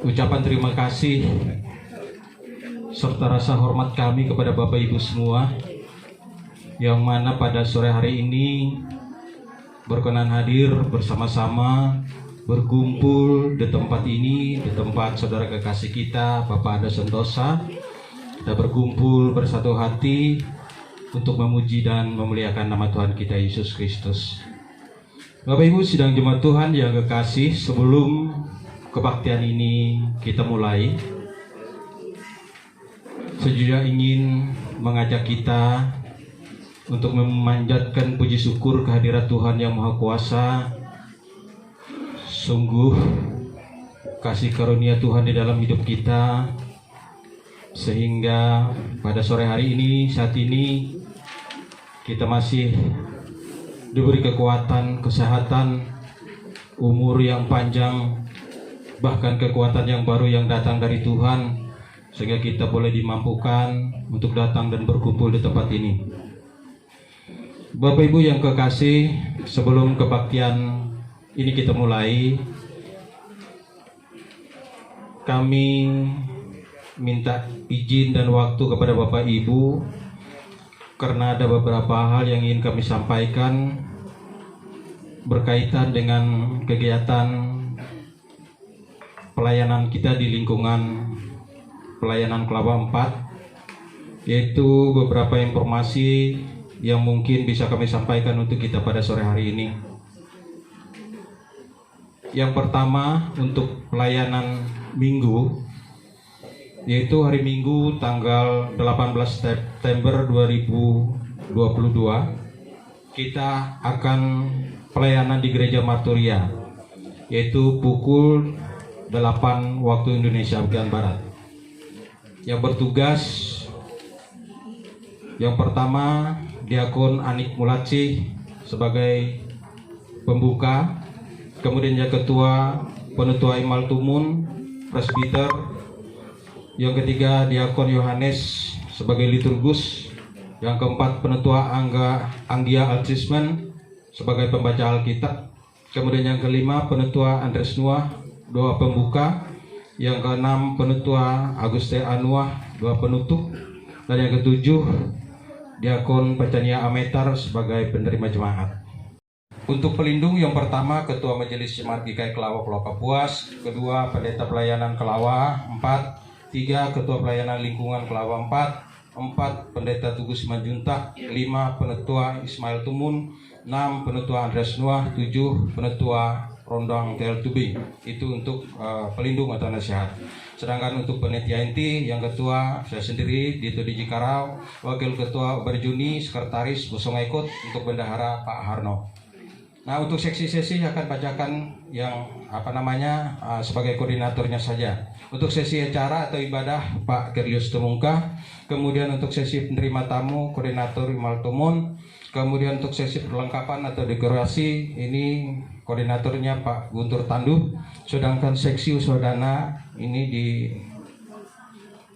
ucapan terima kasih serta rasa hormat kami kepada Bapak Ibu semua yang mana pada sore hari ini berkenan hadir bersama-sama berkumpul di tempat ini, di tempat saudara kekasih kita Bapak Ada Sentosa. Kita berkumpul bersatu hati untuk memuji dan memuliakan nama Tuhan kita Yesus Kristus. Bapak Ibu sidang jemaat Tuhan yang kekasih, sebelum kebaktian ini kita mulai, sejujurnya ingin mengajak kita untuk memanjatkan puji syukur kehadirat Tuhan yang Maha Kuasa. Sungguh kasih karunia Tuhan di dalam hidup kita, sehingga pada sore hari ini, saat ini kita masih diberi kekuatan, kesehatan, umur yang panjang, bahkan kekuatan yang baru yang datang dari Tuhan, sehingga kita boleh dimampukan untuk datang dan berkumpul di tempat ini. Bapak Ibu yang kekasih, sebelum kebaktian ini kita mulai, kami minta izin dan waktu kepada Bapak Ibu karena ada beberapa hal yang ingin kami sampaikan berkaitan dengan kegiatan pelayanan kita di lingkungan pelayanan Kelapa 4, yaitu beberapa informasi yang mungkin bisa kami sampaikan untuk kita pada sore hari ini. Yang pertama, untuk pelayanan minggu, yaitu hari Minggu tanggal 18 September 2022, kita akan pelayanan di Gereja Marturia, yaitu pukul 8 waktu Indonesia bagian Barat. Yang bertugas yang pertama, Diakon Anik Mulatsi sebagai pembuka, kemudian yang ketua Penutua Imal Tumun Presbiter, yang ketiga Diakon Yohanes sebagai liturgus, yang keempat Penutua Anggia Alcisman sebagai pembaca Alkitab, kemudian yang kelima Penutua Andres Nuah, doa pembuka, yang keenam Penutua Aguste Anuah, doa penutup, dan yang ketujuh Diakon Pacania Ametar sebagai penerima jemaat. Untuk pelindung, yang pertama Ketua Majelis Jemaat GKI Kelawa Pulau Kapuas, kedua Pendeta Pelayanan Kelawa 4, 3 Ketua Pelayanan Lingkungan Kelawa 4 Pendeta Tugu Simanjuntak, 5 Penetua Ismail Tumun, 6 Penetua Andreas Nuah, 7 Penetua Rondang Tel Tubing. Itu untuk pelindung atau nasihat. Sedangkan untuk panitia inti, yang ketua saya sendiri Dito Diji Karau, wakil ketua Berjuni, sekretaris Bosong Ikut, untuk bendahara Pak Harno. Nah, untuk seksi-sesi akan bacakan yang sebagai koordinatornya saja. Untuk sesi acara atau ibadah Pak Kerlius Tumungkah, kemudian untuk sesi penerima tamu koordinator Imal Tumun, kemudian untuk sesi perlengkapan atau dekorasi ini koordinatornya Pak Guntur Tanduh, sedangkan seksi usodana ini di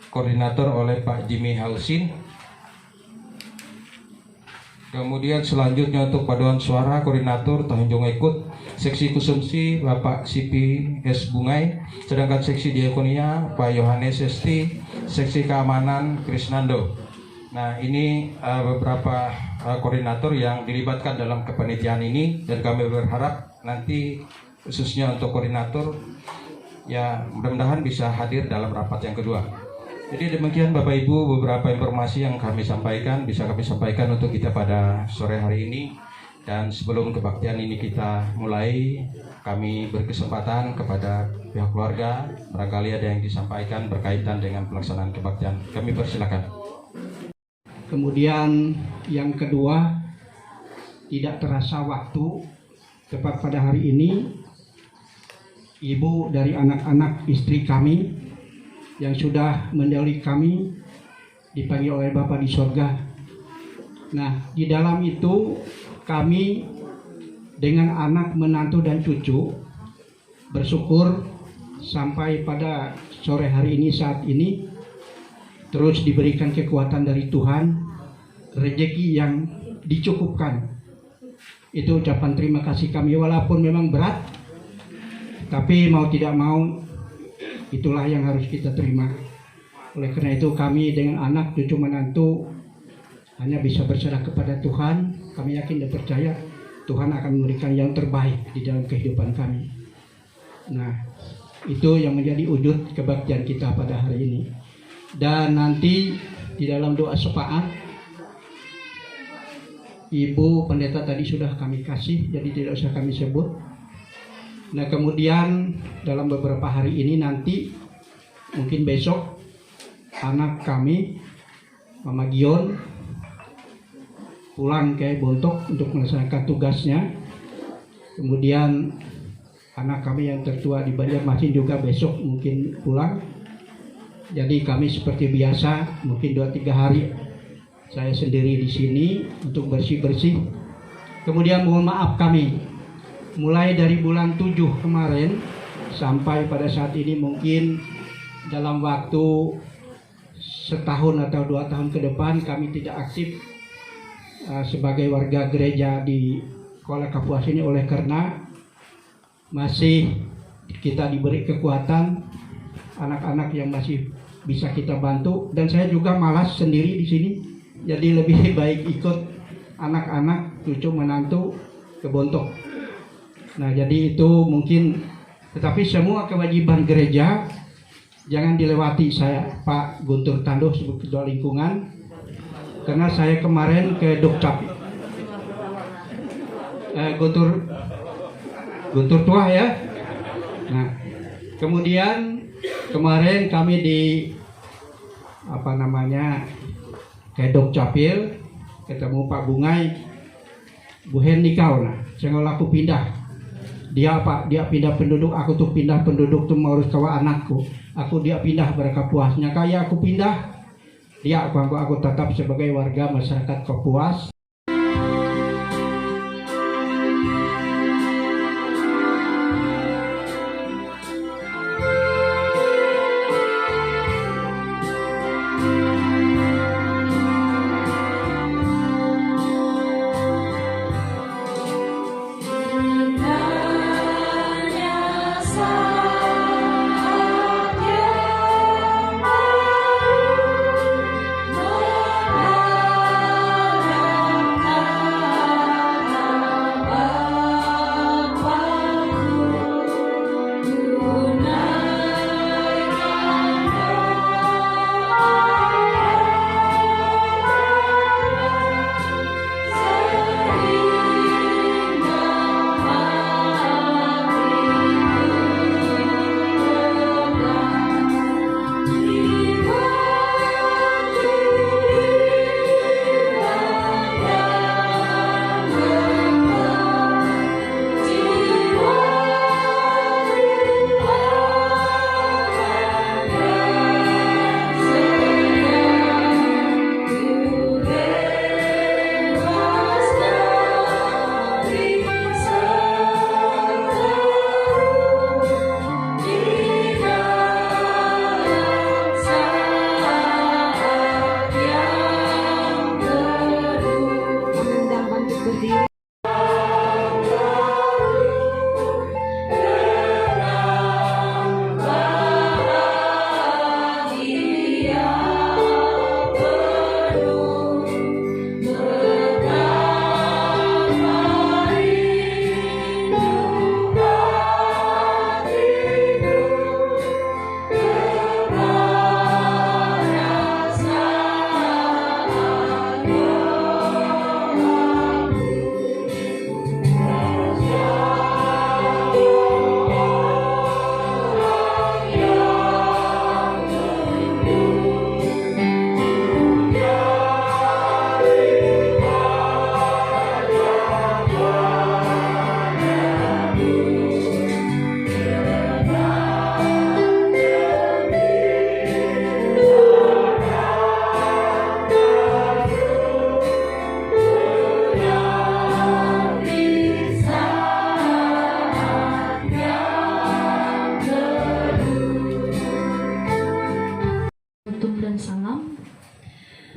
koordinator oleh Pak Jimmy Hausin. Kemudian selanjutnya untuk paduan suara koordinator Tanjung Ikut, seksi konsumsi Bapak Sipi S. Bungai, sedangkan seksi diakonia Pak Yohanes Esti, seksi keamanan Krisnando. Nah, ini beberapa koordinator yang dilibatkan dalam kepanitiaan ini, dan kami berharap nanti khususnya untuk koordinator ya mudah-mudahan bisa hadir dalam rapat yang kedua. Jadi demikian Bapak Ibu beberapa informasi yang kami sampaikan, bisa kami sampaikan untuk kita pada sore hari ini. Dan sebelum kebaktian ini kita mulai, kami berkesempatan kepada pihak keluarga, barangkali ada yang disampaikan berkaitan dengan pelaksanaan kebaktian. Kami persilakan. Kemudian yang kedua, tidak terasa waktu, tepat pada hari ini ibu dari anak-anak istri kami yang sudah mendahului kami dipanggil oleh Bapa di sorga. Nah, di dalam itu kami dengan anak, menantu dan cucu bersyukur sampai pada sore hari ini, saat ini terus diberikan kekuatan dari Tuhan, rezeki yang dicukupkan. Itu ucapan terima kasih kami, walaupun memang berat, tapi mau tidak mau itulah yang harus kita terima. Oleh karena itu kami dengan anak cucu menantu hanya bisa berserah kepada Tuhan. Kami yakin dan percaya Tuhan akan memberikan yang terbaik di dalam kehidupan kami. Nah, itu yang menjadi wujud kebaktian kita pada hari ini. Dan nanti di dalam doa syafaat, Ibu Pendeta tadi sudah kami kasih, jadi tidak usah kami sebut. Nah, kemudian dalam beberapa hari ini nanti, mungkin besok, anak kami, Mama Gion, pulang ke Bontok untuk melaksanakan tugasnya. Kemudian anak kami yang tertua di Banjarmasin juga besok mungkin pulang. Jadi kami seperti biasa, mungkin 2-3 hari saya sendiri di sini untuk bersih-bersih. Kemudian mohon maaf kami, mulai dari bulan 7 kemarin sampai pada saat ini mungkin dalam waktu setahun atau 2 tahun ke depan kami tidak aktif sebagai warga gereja di Kuala Kapuas ini, oleh karena masih kita diberi kekuatan, anak-anak yang masih bisa kita bantu, dan saya juga malas sendiri di sini, jadi lebih baik ikut anak-anak cucu menantu ke Bontok. Nah, jadi itu mungkin, tetapi semua kewajiban gereja jangan dilewati saya, Pak Guntur Tanduh sebagai Ketua Lingkungan, karena saya kemarin ke Dukcapil, Guntur tua ya. Nah, kemudian kemarin kami di ke Dukcapil ketemu Pak Bungai, Bu Henikau. Nah, saya aku pindah. Dia pindah penduduk, aku tuh pindah penduduk tuh mau urus kawa anakku. Dia pindah pada Kapuasnya, kayak aku pindah. Aku tetap sebagai warga masyarakat Kapuas.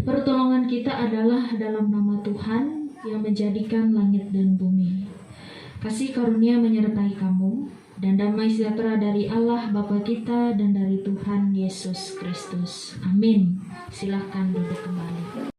Pertolongan kita adalah dalam nama Tuhan yang menjadikan langit dan bumi. Kasih karunia menyertai kamu dan damai sejahtera dari Allah Bapa kita dan dari Tuhan Yesus Kristus. Amin. Silahkan duduk kembali.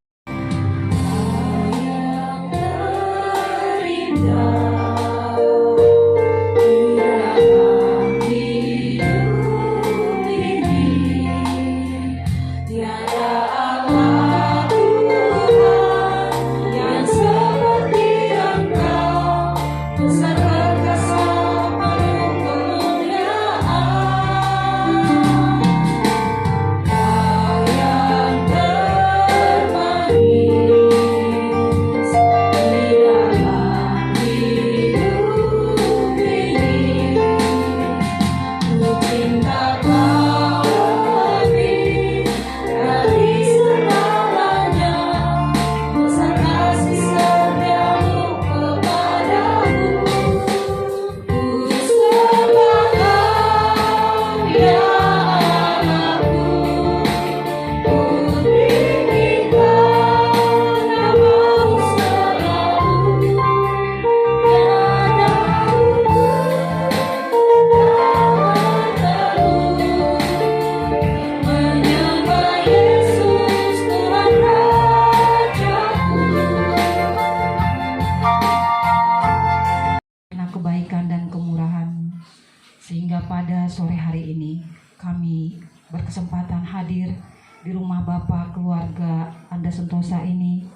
Sehingga pada sore hari ini kami berkesempatan hadir di rumah Bapak keluarga Anda Sentosa ini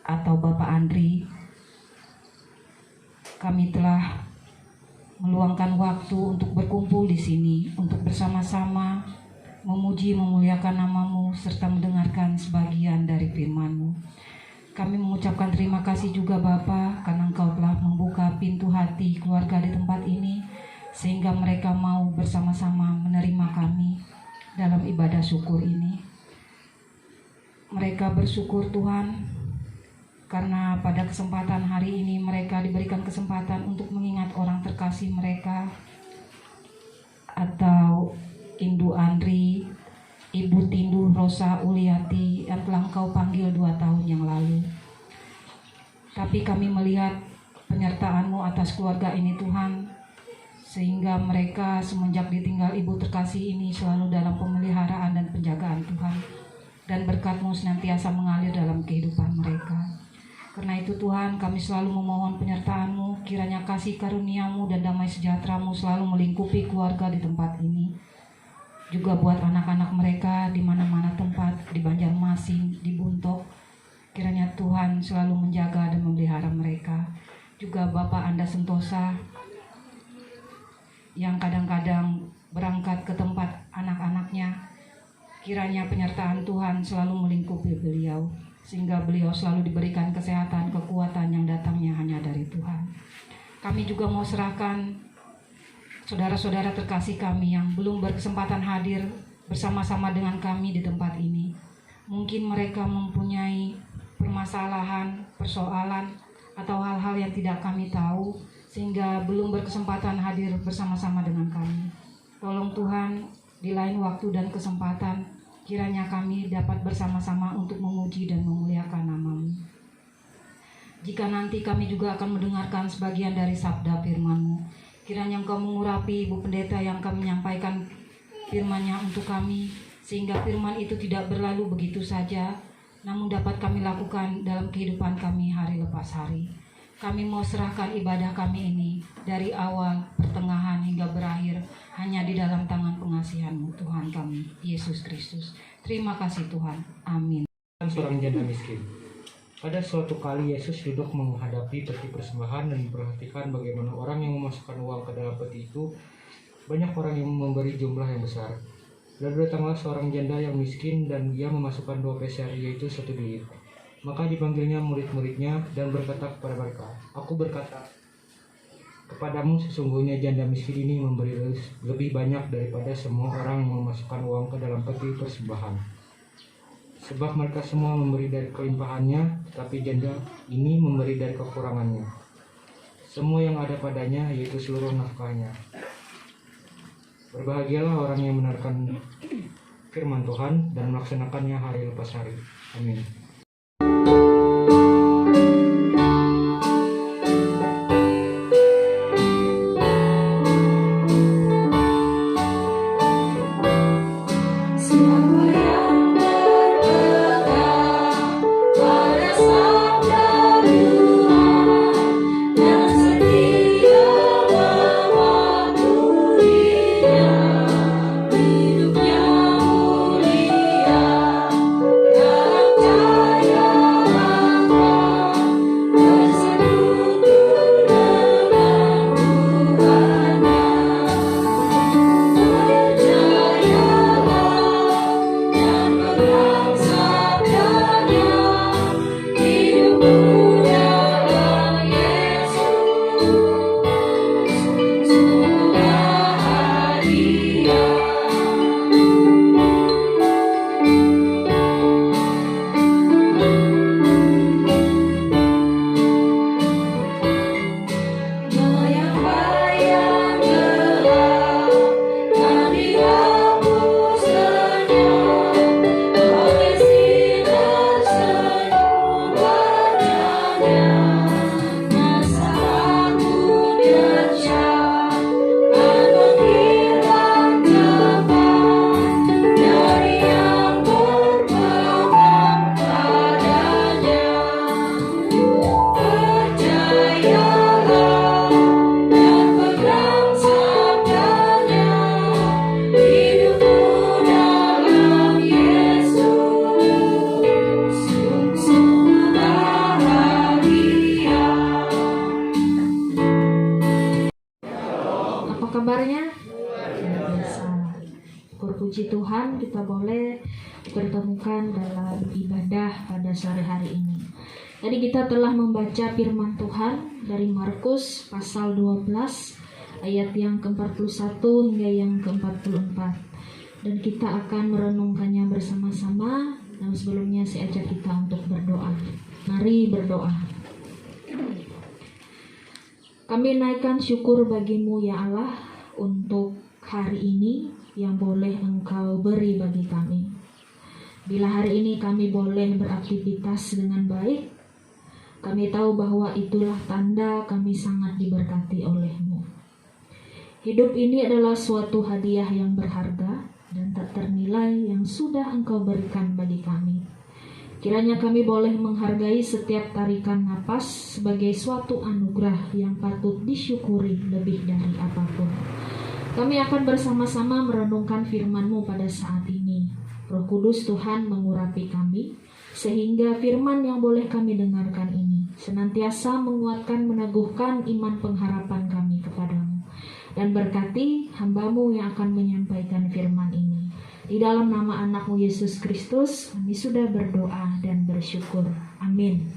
atau Bapak Andri. Kami telah meluangkan waktu untuk berkumpul di sini untuk bersama-sama memuji memuliakan nama-Mu serta mendengarkan sebagian dari firman-Mu. Kami mengucapkan terima kasih juga Bapa karena Engkau telah membuka pintu hati keluarga di tempat ini sehingga mereka mau bersama-sama menerima kami dalam ibadah syukur ini. Mereka bersyukur Tuhan karena pada kesempatan hari ini mereka diberikan kesempatan untuk mengingat orang terkasih mereka atau Indu Andri, Ibu Tindu Rosa Uliati yang telah Engkau panggil 2 tahun yang lalu. Tapi kami melihat penyertaan-Mu atas keluarga ini Tuhan, sehingga mereka semenjak ditinggal ibu terkasih ini selalu dalam pemeliharaan dan penjagaan Tuhan, dan berkat-Mu senantiasa mengalir dalam kehidupan mereka. Karena itu Tuhan, kami selalu memohon penyertaan-Mu, kiranya kasih karunia-Mu dan damai sejahtera-Mu selalu melingkupi keluarga di tempat ini. Juga buat anak-anak mereka di mana-mana tempat, di Banjarmasin, di Buntok, kiranya Tuhan selalu menjaga dan memelihara mereka. Juga Bapak Anda Sentosa yang kadang-kadang berangkat ke tempat anak-anaknya, kiranya penyertaan Tuhan selalu melingkupi beliau, sehingga beliau selalu diberikan kesehatan, kekuatan yang datangnya hanya dari Tuhan. Kami juga mau serahkan saudara-saudara terkasih kami yang belum berkesempatan hadir bersama-sama dengan kami di tempat ini. Mungkin mereka mempunyai permasalahan, persoalan, atau hal-hal yang tidak kami tahu, sehingga belum berkesempatan hadir bersama-sama dengan kami. Tolong Tuhan, di lain waktu dan kesempatan, kiranya kami dapat bersama-sama untuk memuji dan memuliakan nama-Mu. Jika nanti kami juga akan mendengarkan sebagian dari sabda firman-Mu, kiranya Engkau mengurapi Ibu Pendeta yang kami menyampaikan firman-Nya untuk kami, sehingga firman itu tidak berlalu begitu saja, namun dapat kami lakukan dalam kehidupan kami hari lepas hari. Kami mau serahkan ibadah kami ini dari awal, pertengahan hingga berakhir hanya di dalam tangan pengasihan-Mu Tuhan kami, Yesus Kristus. Terima kasih Tuhan. Amin. Seorang janda miskin. Pada suatu kali Yesus duduk menghadapi peti persembahan dan memperhatikan bagaimana orang yang memasukkan uang ke dalam peti itu. Banyak orang yang memberi jumlah yang besar. Lalu datanglah seorang janda yang miskin dan dia memasukkan 2 peser, yaitu 1 duit. Maka dipanggilnya murid-muridnya dan berkata kepada mereka, "Aku berkata kepadamu, sesungguhnya janda miskin ini memberi lebih banyak daripada semua orang yang memasukkan uang ke dalam peti persembahan. Sebab mereka semua memberi dari kelimpahannya, tetapi janda ini memberi dari kekurangannya, semua yang ada padanya, yaitu seluruh nafkahnya." Berbahagialah orang yang mendengarkan firman Tuhan dan melaksanakannya hari lepas hari. Amin. Syukur puji Tuhan kita boleh dipertemukan dalam ibadah pada sore hari ini. Jadi kita telah membaca firman Tuhan dari Markus pasal 12 ayat yang ke-41 hingga yang ke-44. Dan kita akan merenungkannya bersama-sama. Dan sebelumnya saya ajak kita untuk berdoa. Mari berdoa. Kami naikkan syukur bagimu ya Allah untuk hari ini yang boleh Engkau beri bagi kami. Bila hari ini kami boleh beraktivitas dengan baik, kami tahu bahwa itulah tanda kami sangat diberkati oleh-Mu. Hidup ini adalah suatu hadiah yang berharga dan tak ternilai yang sudah Engkau berikan bagi kami. Kiranya kami boleh menghargai setiap tarikan napas sebagai suatu anugerah yang patut disyukuri lebih dari apapun. Kami akan bersama-sama merenungkan firman-Mu pada saat ini. Roh Kudus Tuhan mengurapi kami, sehingga firman yang boleh kami dengarkan ini senantiasa menguatkan, meneguhkan iman pengharapan kami kepadamu. Dan berkati hamba-Mu yang akan menyampaikan firman ini. Di dalam nama anak-Mu Yesus Kristus, kami sudah berdoa dan bersyukur. Amin.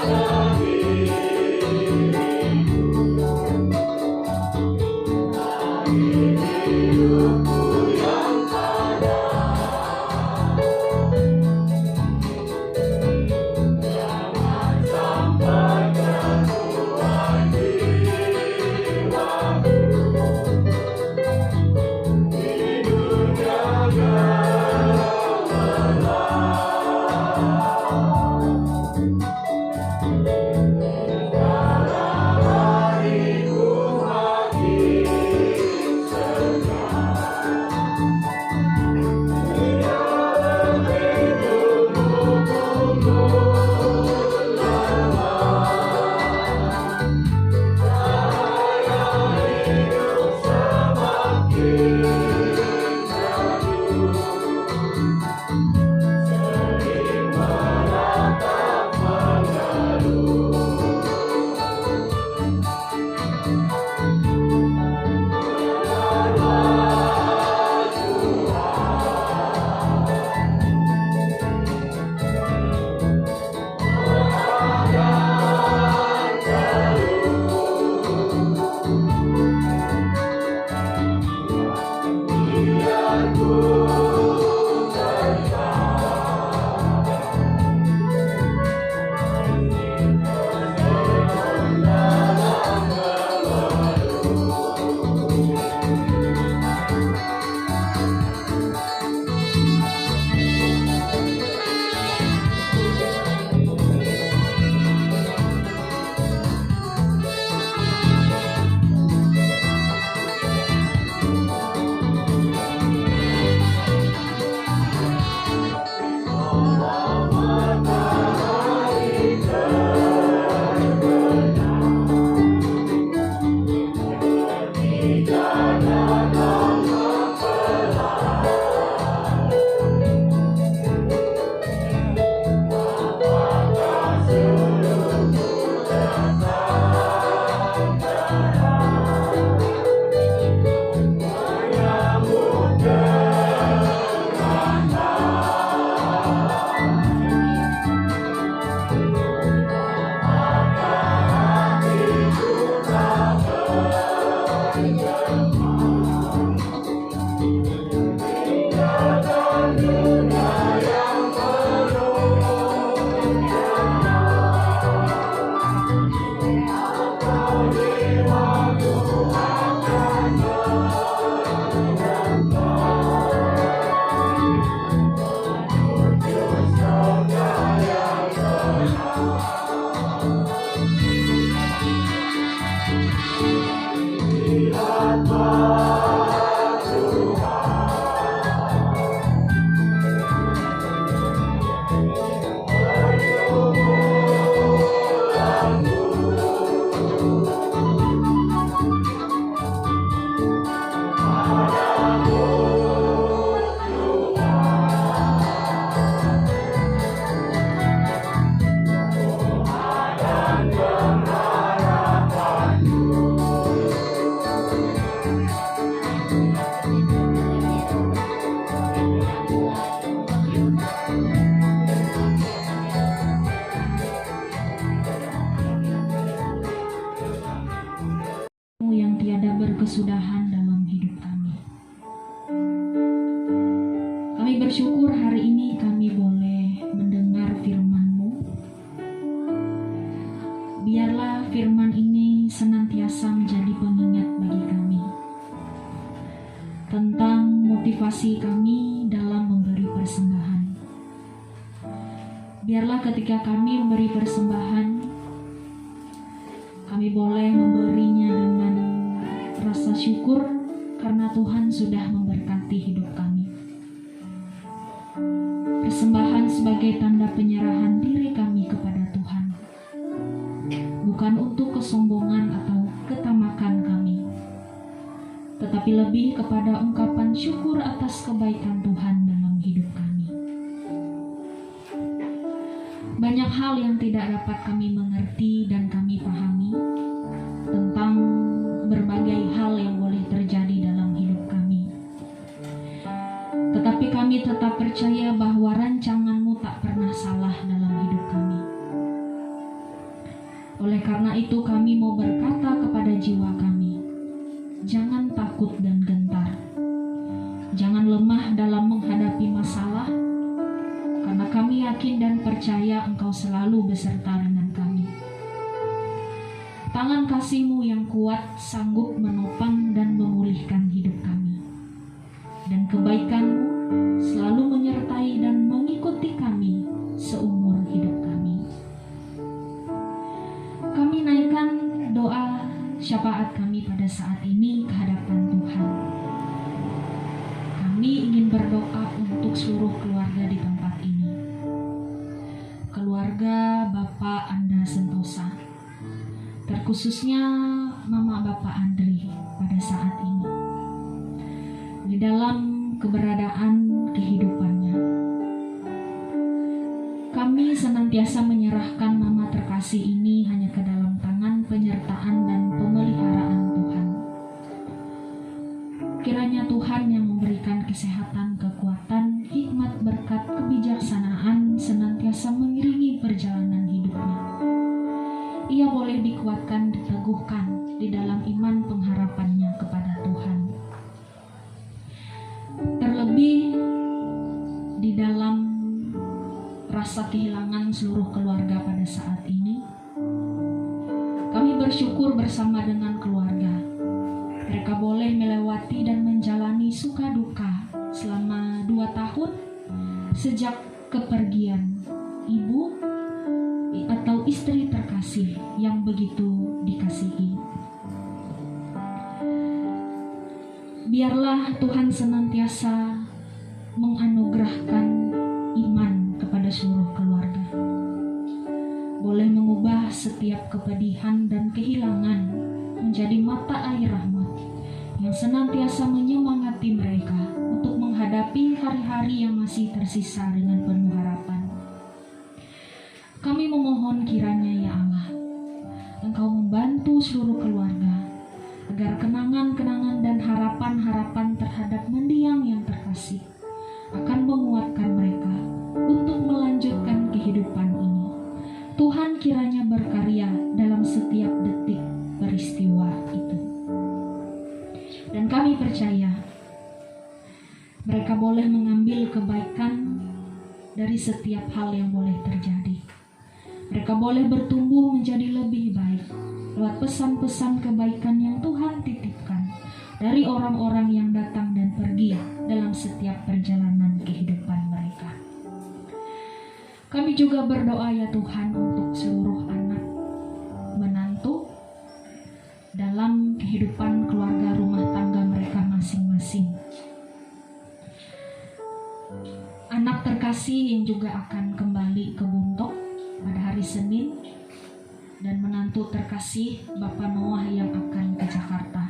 Pada bersyukur hari ini kami boleh mendengar firman-Mu. Biarlah firman ini senantiasa menjadi pengingat bagi kami tentang motivasi kami dalam memberi persembahan. Biarlah ketika kami memberi persembahan, kami boleh memberinya dengan rasa syukur karena Tuhan sudah memberkati hidup kami. Persembahan sebagai tanda penyerahan diri kami kepada Tuhan, bukan untuk kesombongan atau ketamakan kami, tetapi lebih kepada ungkapan syukur atas kebaikan Tuhan dalam hidup kami. Banyak hal yang tidak dapat kami mengerti dan kami pahami tentang berbagai hal yang boleh terjadi dalam hidup kami. Tetapi kami tetap percaya bahwa rancangan-Mu tak pernah salah dalam hidup kami. Oleh karena itu kami mau berkata kepada jiwa kami, jangan takut dan gentar. Jangan lemah dalam menghadapi masalah, karena kami yakin dan percaya Engkau selalu beserta dengan kami. Tangan kasih-Mu yang kuat sanggup menopang dan memulihkan hidup kami. Dan kebaikan-Mu selalu menyertai dan mengikuti kami seumur hidup kami. Kami naikkan doa syafaat kami pada saat ini ke hadapan Tuhan. Kami ingin berdoa untuk seluruh keluarga di tempat ini. Keluarga Bapak Anda Sentosa, terkhususnya Mama Bapak Andri pada saat ini. Di dalam keberadaan kehidupannya, kami senantiasa menyerahkan Mama terkasih ini hanya ke dalam tangan penyertaan dan pemeliharaan Tuhan. Kiranya Tuhan yang memberikan kesehatan, kekuatan, hikmat, berkat, kebijaksanaan senantiasa mengiringi perjalanan hidupnya. Ia boleh dikuatkan, diteguhkan di dalam iman pengharapannya kepada Tuhan. Terlebih di dalam rasa kehilangan seluruh keluarga pada saat ini, kami bersyukur bersama dengan keluarga. Mereka boleh melewati dan menjalani suka duka selama 2 tahun sejak kepergian ibu atau istri terkasih yang begitu dikasihi. Biarlah Tuhan senantiasa menganugerahkan iman kepada seluruh keluarga, boleh mengubah setiap kepedihan dan kehilangan menjadi mata air rahmat yang senantiasa menyemangati mereka untuk menghadapi hari-hari yang masih tersisa dengan penuh harapan. Kami memohon kiranya ya Allah, Engkau membantu seluruh keluarga agar kenangan-kenangan dan harapan-harapan terhadap mendiang yang terkasih akan menguatkan mereka untuk melanjutkan kehidupan ini. Tuhan kiranya berkarya dalam setiap detik peristiwa itu. Dan kami percaya mereka boleh mengambil kebaikan dari setiap hal yang boleh terjadi. Mereka boleh bertumbuh menjadi lebih baik lewat pesan-pesan kebaikan yang Tuhan titipkan dari orang-orang yang datang dan pergi dalam setiap perjalanan kehidupan mereka. Kami juga berdoa ya Tuhan untuk seluruh anak, menantu dalam kehidupan keluarga rumah tangga mereka masing-masing. Anak terkasih yang juga akan kembali ke Buntok pada hari Senin, dan menantu terkasih Bapak Noah yang akan ke Jakarta.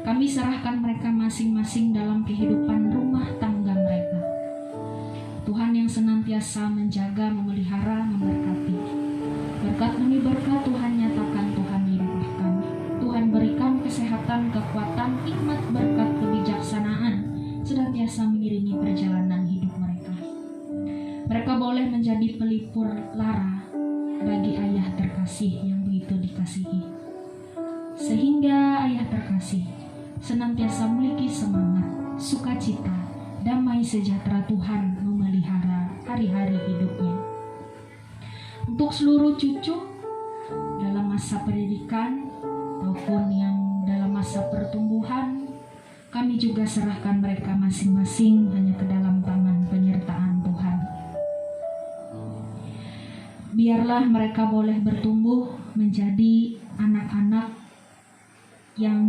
Kami serahkan mereka masing-masing dalam kehidupan rumah tangga mereka. Tuhan yang senantiasa menjaga, memelihara, memberkati. Berkat demi berkat Tuhan nyatakan, Tuhan limpahkan. Tuhan berikan kesehatan, kekuatan, hikmat, berkat, kebijaksanaan senantiasa mengiringi perjalanan hidup mereka. Mereka boleh menjadi pelipur lara bagi ayah terkasih yang begitu dikasihi, sehingga ayah terkasih senantiasa memiliki semangat, sukacita, damai sejahtera Tuhan memelihara hari-hari hidupnya. Untuk seluruh cucu dalam masa pendidikan ataupun yang dalam masa pertumbuhan, kami juga serahkan mereka masing-masing hanya ke dalam tangan penyertaan Tuhan. Biarlah mereka boleh bertumbuh menjadi anak-anak yang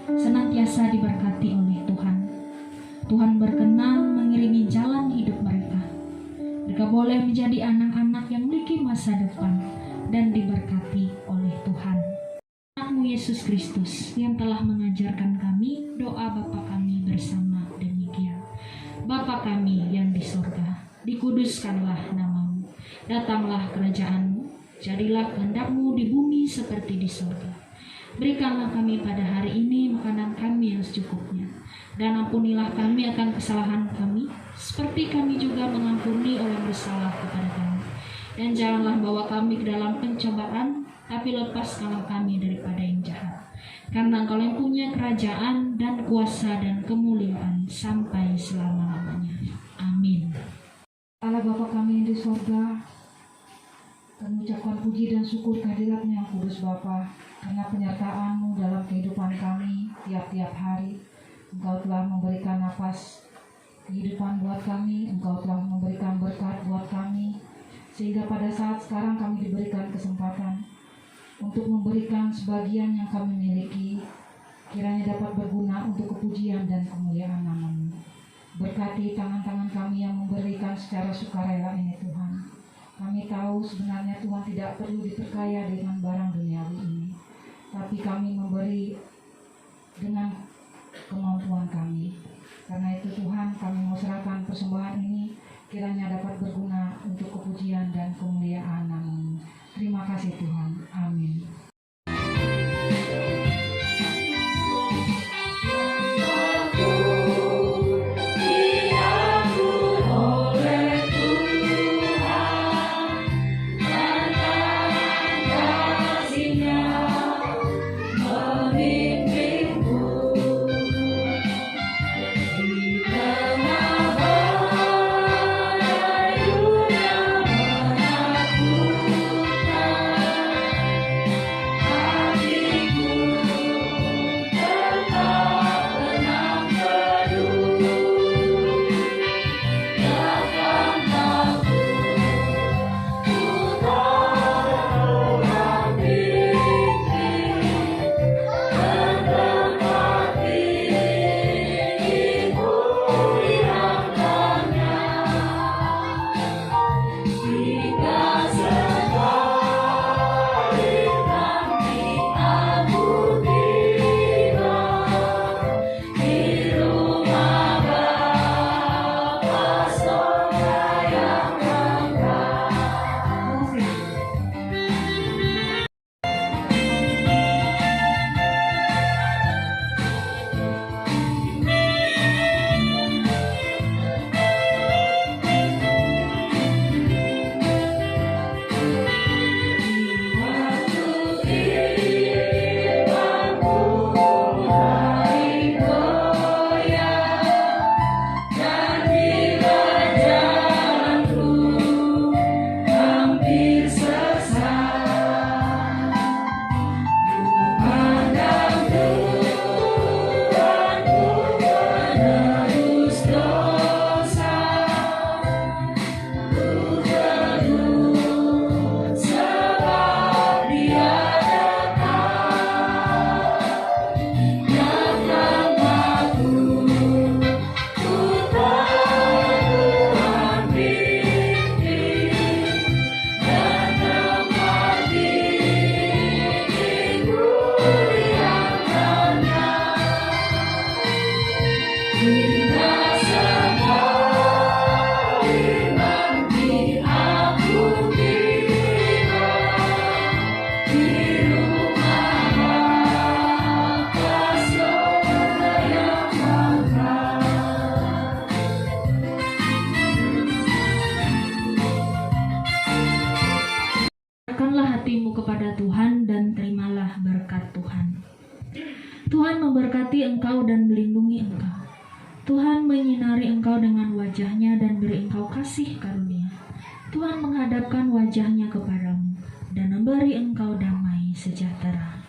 senantiasa diberkati oleh Tuhan. Tuhan berkenan mengiringi jalan hidup mereka. Mereka boleh menjadi anak-anak yang memiliki masa depan dan diberkati oleh Tuhan. Anakmu Yesus Kristus yang telah mengajarkan kami doa Bapa kami bersama demikian. Bapa kami yang di surga, dikuduskanlah namamu. Datanglah kerajaanmu, jadilah kehendak-Mu di bumi seperti di surga. Berikanlah kami pada hari ini makanan kami yang secukupnya. Dan ampunilah kami akan kesalahan kami, seperti kami juga mengampuni orang bersalah kepada kami. Dan janganlah bawa kami ke dalam pencobaan, tapi lepaskanlah kami daripada yang jahat. Karena Engkau yang punya kerajaan dan kuasa dan kemuliaan sampai selama-lamanya. Amin. Allah Bapa kami yang di surga, kami ucapkan puji dan syukur kehadirat-Mu yang kudus Bapa, karena penyertaan-Mu dalam kehidupan kami tiap-tiap hari. Engkau telah memberikan nafas kehidupan buat kami, Engkau telah memberikan berkat buat kami, sehingga pada saat sekarang kami diberikan kesempatan untuk memberikan sebagian yang kami miliki, kiranya dapat berguna untuk kepujian dan kemuliaan nama-Mu. Berkati tangan-tangan kami yang memberikan secara sukarela ini Tuhan. Kami tahu sebenarnya Tuhan tidak perlu diperkaya dengan barang duniawi ini, tapi kami memberi dengan kemampuan kami. Karena itu Tuhan, kami mau serahkan persembahan ini kiranya dapat berguna untuk kepujian dan kemuliaan nama-Mu. Terima kasih Tuhan. Amin. Tuhan menyinari engkau dengan wajah-Nya dan beri engkau kasih karunia. Tuhan menghadapkan wajah-Nya kepadamu dan memberi engkau damai sejahtera.